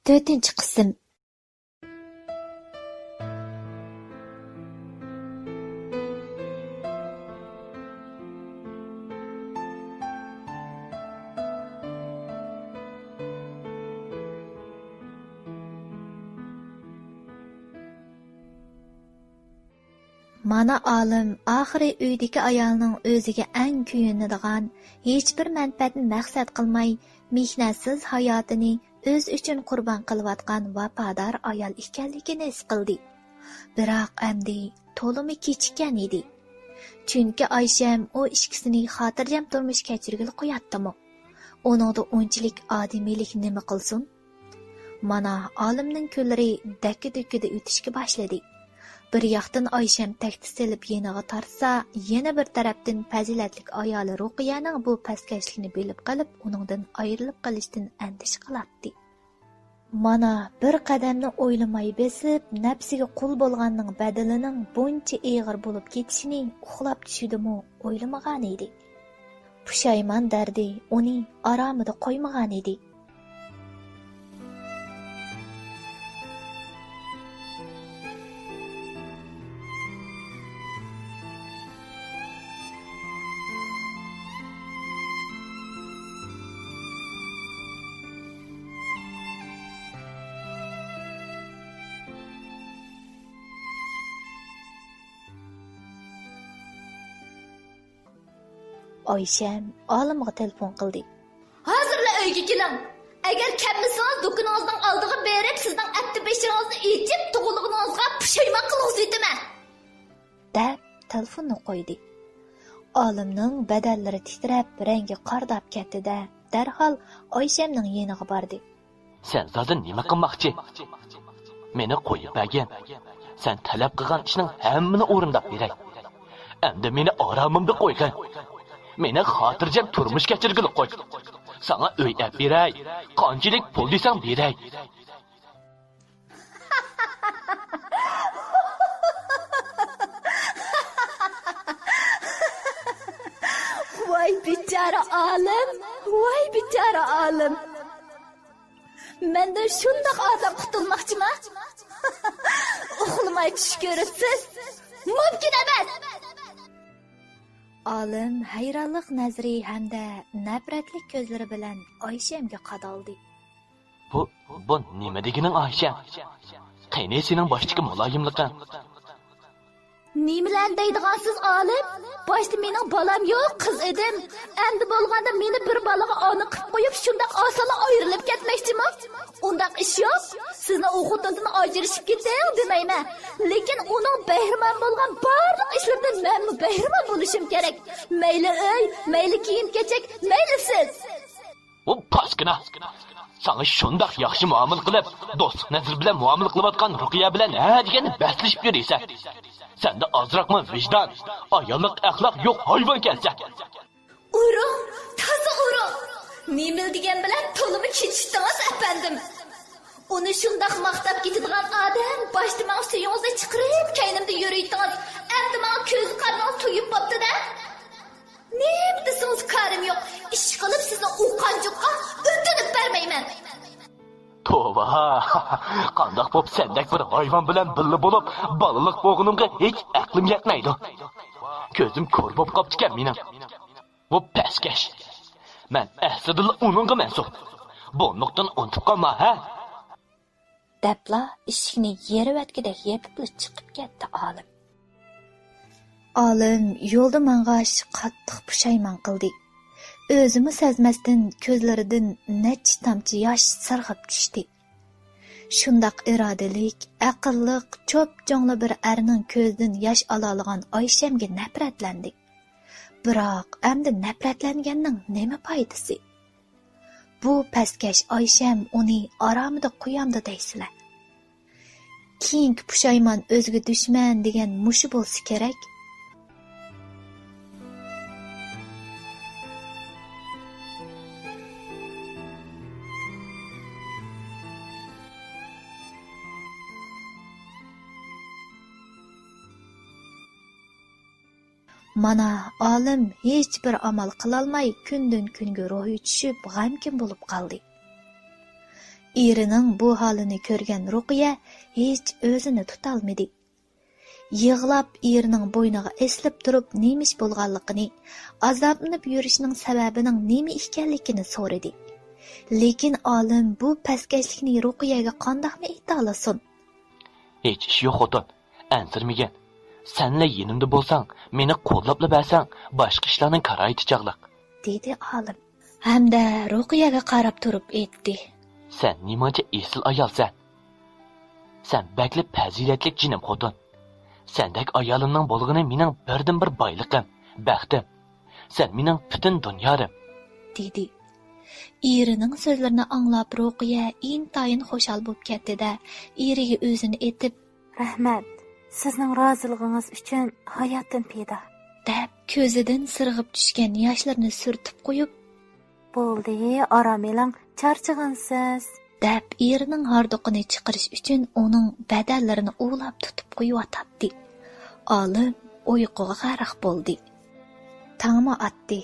4-chi qism. Mana olim oxiri uydagi ayolning o'ziga eng kuyunadigan, hech bir manfaatni maqsad qilmay, mehnatsiz hayotini o'z uchun qurbon qilayotgan vafodor ayol ekanligini his qildi. Biroq endi to'limi kechikkan edi. Chunki Aysham o ikkisini xotirjam turmush kechirgili qo'yatdimi? Uningda unchalik odimiylik nima qilsin? Mana olimning kunlari dakki-dukkida o'tishga boshladi. Bir yoqdan Aysham takti selib yeniga tartsa, yana bir tarafdan fazilatlik ayoli Ruqiyaning bu pastkashlikni bilib qilib, uningdan ayrilib qolishdan andish qilardi. Mana bir qadamni o'ylamay besib, nafsiga qul bo'lganning badalining buncha og'ir bo'lib ketishini uxlab tushidimi, o'ylamagan edi. Pushaymon dardi uni oromida qo'ymagan edi. Aysham olimga telefon qildi. Hozirla uyga keling. Agar kelmasangiz do'koningizning oldiga berib, sizning atti beshingizni yechib, tug'ilganingizga pushaymon qilasiz aytaman. Deb telefonni qo'ydi. Olimning badallari titrab, rangi qordab ketdi-da, darhol Ayshamning yeniga bordi. Sen zaten nima qilmoqchi? Meni qo'yib bergin. Sen talab qilgan ishning hammani o'rindab beray. Endi meni oromimda qo'ygin. Meni xotirjam turmush kechirgili qo'y. Sana uy olib beray. Qanchalik pul desang beray. Voy bichara olim, voy bichara olim. Menda shundoq odam qutulmoqchimi? Uxlamay tush ko'ribsiz. Mumkin emas. Olim hayronlik nazari hamda nafratlik ko'zlari bilan Ayshamga qadaldi. Bu nima deganing Aysham? Qayni sening boshdagi muloyimliqing? Nimalar deydigansiz olim? Boshda mening bolam yo'q, qiz edim. Endi bo'lganda meni bir balaga ona qilib qo'yib, shundoq osonla ayrilib ketmoqchimi? Undaq ish yo'q. Sizni o'qituvdan ajrashib keting demayman. Lekin uning behrman bo'lgan barliq ishlardan men behrman bo'lishim kerak. Mayli uy, mayli kiyim-kechak, mayli siz. O paskina. Sana shundoq yaxshi muomala qilib, do'stlik nazar bilan muomala qilayotgan Ruqiya bilan ha degani baslashib yuraysan. Senda ozroqmi vijdon, ayollik axloq yo'q hayvon kelsa. Uru, toza uru. Nima degan bilan to'limi kechishdingiz afandim. Uni shundoq maqtab ketadigan odam boshda men suyungizni chiqarib, kaynimda yuraytingiz. Endi men ko'z qarnim to'yib qopti-da. Nima desangiz karim yo'q. Ish qilib sizni u qanjuqqa o'tinib bermayman. Tova, qandoq bo'p sendek bir hayvon bilan birga bo'lib, balaliq bo'g'inimga hech aqlim yetmaydi. Ko'zim ko'r bo'p qopti-kan mening. Bu paskash. Men aslida uningga mansub. Bu nuqtan unutib qolma, ha? Debla eshikni yervatgidek yepib chiqib ketdi olim. Olim yo'lda mang'ash qattiq pushaymon qildi. O'zimi sezmasdan ko'zlaridan necha tomchi yosh sirg'ib tushdi. Shundoq irodalik, aqlliq, cho'p-cho'ngli bir erning ko'zidan yosh ololgan Ayshamga nafratlandi. Biroq endi nafratlanganning nima foydasi? Bu pastkash Aysham uni oromida qo'yamdi deysizlar. Keyingi pushaymon o'zga dushman degan mushi bo'lsa kerak. Mana olim hech bir amal qilolmay kundan kunga ruhi tushib g'amkin bo'lib qoldi. Erining bu holini ko'rgan Ruqiya hech o'zini tutolmadi. Yig'lab erining bo'yniga eslib turib, nemish bo'lganligini, azoblanib yurishining sababining nima ekanligini so'radi. Lekin olim bu pastkashlikni Ruqiyaga qandoqmi ayta olasin? Hech ish yo'q xotin, ansirmagan. Senle yanımda bolsang, meni qo'llab bersang, boshqa ishlarning qaraytichaqliq, dedi olim. Hamda Ruqiyaga qarab turib aytdi. Sen nimacha esil ayolsan? Sen bakli fazilatlik jinim xotin. Sendek ayolimning bo'lg'ini mening birdan bir boyliqim, baxtim. Sen mening butun dunyorim, dedi. Erining so'zlarini anglab Ruqiya intayin xushal bo'lib ketdi-da, eriga o'zini etib, "Rahmat. Sizning roziligingiz uchun hayotim paydo." deb ko'zidan sirg'ib tushgan yoshlarni surtib qo'yib, "Bo'ldi, orom eling, charchagansiz." deb erining harduqini chiqarish uchun uning badallarini o'lab tutib qo'yib-atdi. Olim uyquga g'arq bo'ldi. Tangma atdi.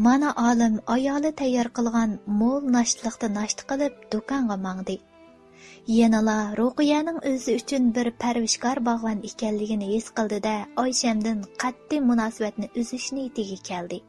Mana olim ayoli tayyor qilgan mo'l nashliqda nashti qilib do'konga mangdi. Yanala Ruqiyaning o'zi uchun bir parvishkor bog'van ekanligini his qildi-da, Oyshamdan qat'iy munosabatni uzish niyatiga keldi.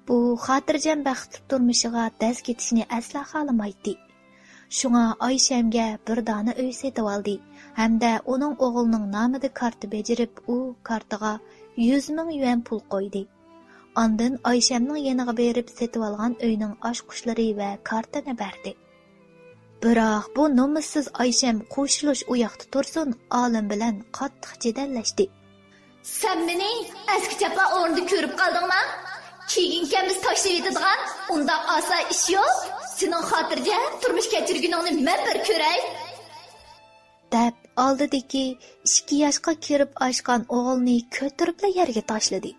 Bu xotirjam baxtli turmushiga daz ketishni asla xohlamaydi. Shunga Oyshamga bir dona uy setib oldi hamda uning o'g'lining nomida karta bejirib, u kartaga 100 ming yuan pul qo'ydi. Ondan Oyshamning yoniga berib setib olgan uyning oshqushlari va kartani berdi. Biroq bu nomussiz Oysham qo'shilish u yoqda tursin, olim bilan qattiq jidallashdi. Sen meni eski chapa o'rnida ko'rib qoldingmi? Kiyginkamiz tashlab etadigan undaq asa ish yo'q. Sening xotirjam turmush kechirguningni men bir ko'ray. Deb oldidagi 2 yoshga kirib oshgan o'g'ilni ko'tiribla yerga tashladi.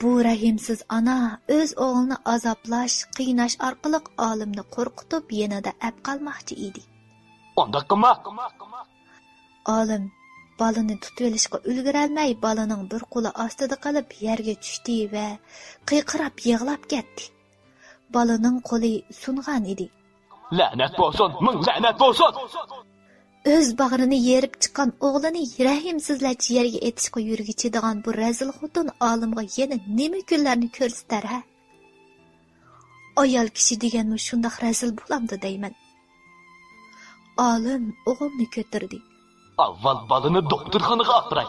Bu rahimsiz ana o'z o'g'lini azoblash, qiynash orqali olimni qo'rqitib yanada ab qalmoqchi edi. Onda qilma. Olim balını tutvelishga ulgurolmay balaning bir qo'li ostida qolib yerga tushdi va qiyqirab yig'lab ketdi. Balaning qo'li sungan edi. La'nat bo'lsin, ming la'nat bo'lsin. O'z bag'rini yerib chiqqan o'g'lini rahimsizlarcha yerga etishga yurgichidigan bu razil xotin olimga yana nima kunlarni ko'rsatar ha? Ayol kishi deganmi shundoq razil bo'lamdi deyman. Olim o'g'ilni ko'tirdi. Avval balını doktorxonaga olib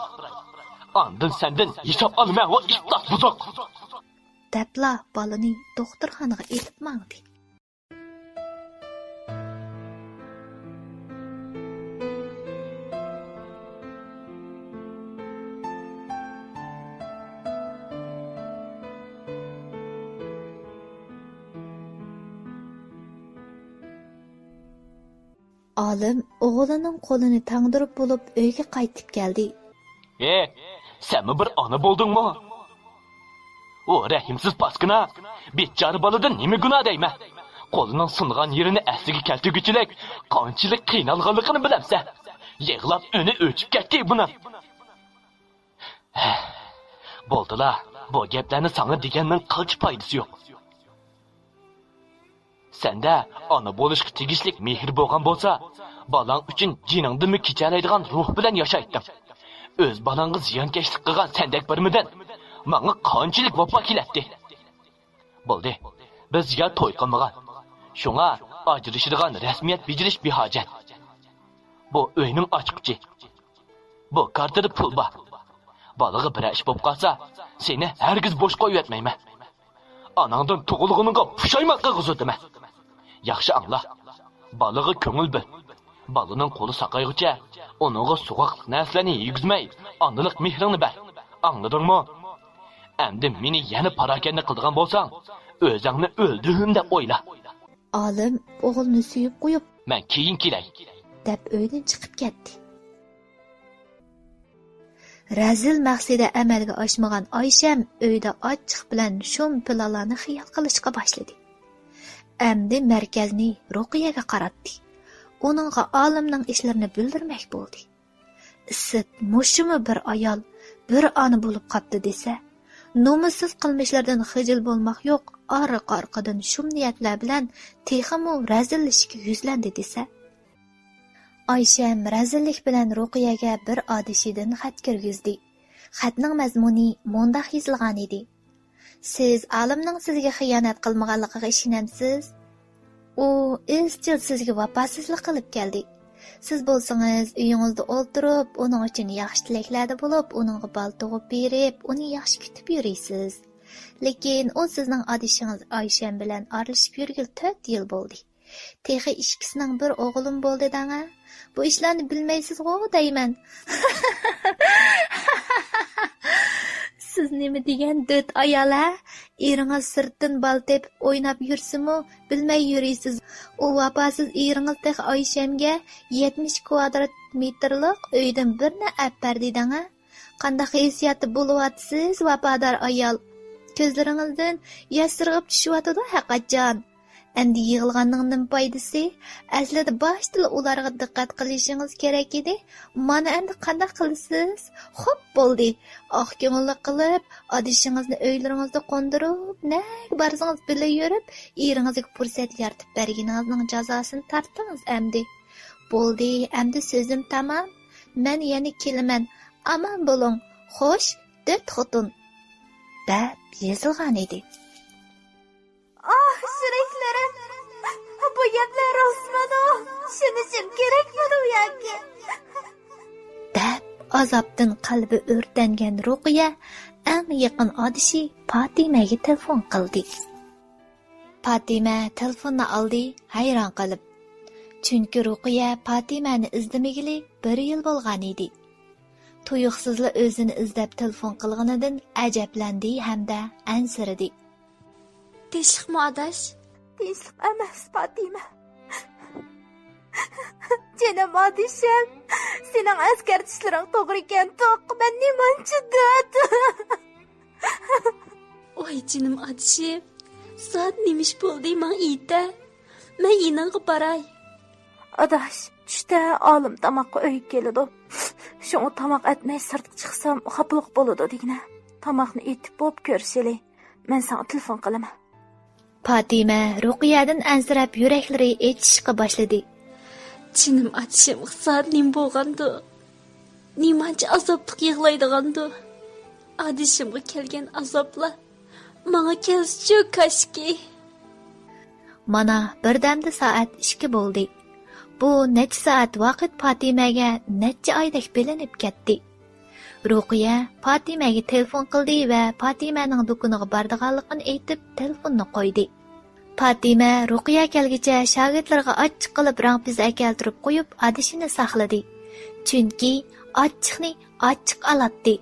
Andın senden hisob olma va isloq buzoq. Debla balını doktorxonaga etib mangdi. Olim o'g'lining qo'lini tangdirib bo'lib uyga qaytib keldi. Sen mi bir ona bo'ldingmi? O rahimsiz paskina, bechora boladan nima gunoh deyman? Qo'lining singan yerini asliga keltirguchilik, qanchalik qiynalganligini bilamsan. Yig'lab uni o'chib ketdi buni. Bo'ldilar, bu gaplarni sana deganning qilch foydasi yo'q. Senda ona bo'lishga tegishlik mehr bo'lgan bo'lsa, balang uchun jiningdimi kechalaydigan ruh bilan yashaydim. O'z balangga ziyonkashlik qilgan sendek birmidan menga qanchalik vafo kelatdi. Bo'ldi, biz ya to'y qilmagan. Shunga ajrashadigan rasmiyat bejirish behojat. Bu uyning ochqichi. Bu kartada pul bor. Balag'i bir ish bo'lib qolsa, seni hargiz bo'sh qo'yib yotmayman. Anangdan tug'ilganingga pushaymon qilg'izdim. Yaxshi angla. Balag'i ko'ngil bil. Balaning qo'li saqayguncha, uningga so'qoqlik narsalarni yegizmay, onalik mehringni ber. Angladingmi? Endi meni yana parakanda qildigan bo'lsang, o'zingni o'ldim deb o'yla. Olim o'g'ilni suyib qo'yib, men keyin kelay, deb uydan chiqib ketdi. Razil maqsidi amalga oshmagan Oysham uyda ochiq bilan shum planlarni xiyol qilishga boshladi. Endi markazni Ruqiyaga qaratdi. Uningga olimning ishlarini bildirmak bo'ldi. Issit mushumi bir ayol, bir ona bo'lib qopti desa, nomussiz qilmishlardan xijil bo'lmoq yo'q, orqa-orqadan shum niyatlar bilan texmu razillashga yuzlandi desa. Oysham razillik bilan Ruqiyaga bir odishidan xat kirgizdi. Xatning mazmuni mundaq yozilgan edi. Siz olimning sizga xiyonat qilmaganligiga ishonamsiz? U izchil sizga vafosizlik qilib keldi. Siz bo'lsangiz uyingizda o'ltirib, uning uchun yaxshi tilaklarda bo'lib, uningga bal tug'ib berib, uni yaxshi kutib yurisiz. Lekin u sizning odishingiz Oysham bilan aralashib yurgil 4 yil bo'ldi. Texi ikkisining bir o'g'lim bo'ldi danga. Bu ishlarni bilmaysiz-ku deyman. Siz nima degan döt ayala? Eringiz sirtdan bal tepib o'ynab yursimu, bilmay yurisiz. U vafosiz eringiz tex Oyshamga 70 kvadrat metrlik uydan birni olib berdi danga. Qanday hissiyati bo'lyapsiz, vafodor ayol? Ko'zlaringizdan yosh sirg'ib tushyotidi haqiqatjon. Endi yig'ilganning nima foydasi? Aslida boshda ularga diqqat qilishingiz kerak edi. Mana endi qanday qilasiz? Xo'p bo'ldi. Oq ko'ngillik qilib, odishingizni uylaringizda qo'ndirib, nega barsangiz bila yurib, eringizga fursat yaratib berganingizning jazosini tortingiz endi. Bo'ldi, endi so'zim tamom. Men yana kelaman. Aman bo'ling. Xo'sh, deb xotun. deb yozilgan edi. Shiriklarim, bu gaplar rostmidi? Tushunishim kerakmidi u yoki? deb azobdan qalbi o'rtangan Ruqiya eng yaqin odishi Fatimaga telefon qildi. Fatima telefonni oldi, hayron qilib. Chunki Ruqiya Fatimani izlamagili 1 yil bo'lgan edi. Tuyuqsizla o'zini izlab telefon qilganidan ajablandi hamda ansirdi. Tinchlikmi adash? Tinchlik emas, Fatima. Canım adishim, sening askartishlaring to'g'ri ekan, to'q, men nimanchi dad. Voy canım adishim, soat nemish bo'ldi men iyda. Men yiningga baray. Adash, tushda olim tamoqqa uyga keladi. Shuni tamoq etmay sirtga chiqsam, xapliq bo'ladi degina. Tamoqni etib bo'p ko'rishili. Men sana telefon qilaman. Fatima Ruqiyadan ansirab yuraklari etishga boshladi. Chinim atishim soat nim bo'lgandi. Nimancha azobli yig'laydigandi. Adishimga kelgan azoblar menga kelsa kashki. Mana birdamda soat 2 bo'ldi. Bu necha soat vaqt Fatimaga necha oydek bilinib ketdi. Ruqiya Fatimaga telefon qildi va Fatimaning do'koniga borganligini aytib telefonni qo'ydi. Fatima Ruqiya kelgicha shogirdlarga ochiq qilib rangpiz keltirib qo'yib, adishini saqladi. Chunki ochiqni ochiq oladi.